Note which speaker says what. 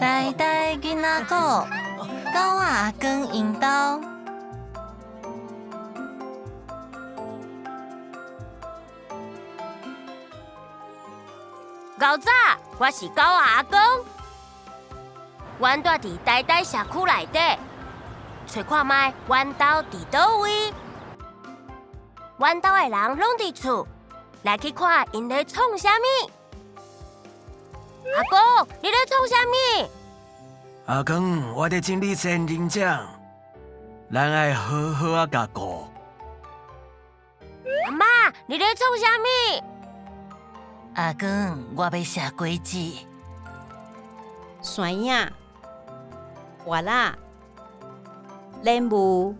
Speaker 1: 呆呆囡仔狗，狗仔阿公引导。
Speaker 2: 狗仔，我是狗仔阿公，阮住伫呆呆社区内底，找看卖阮兜伫倒位。阮兜的人拢伫厝，来去看因咧创啥物。阿公，你咧创啥物？
Speaker 3: 阿公，我伫整理仙人掌，咱爱好好啊甲顾。
Speaker 2: 阿妈，你咧创啥物？
Speaker 1: 阿公，我要写果子。
Speaker 4: 酸呀，活啦，莲雾。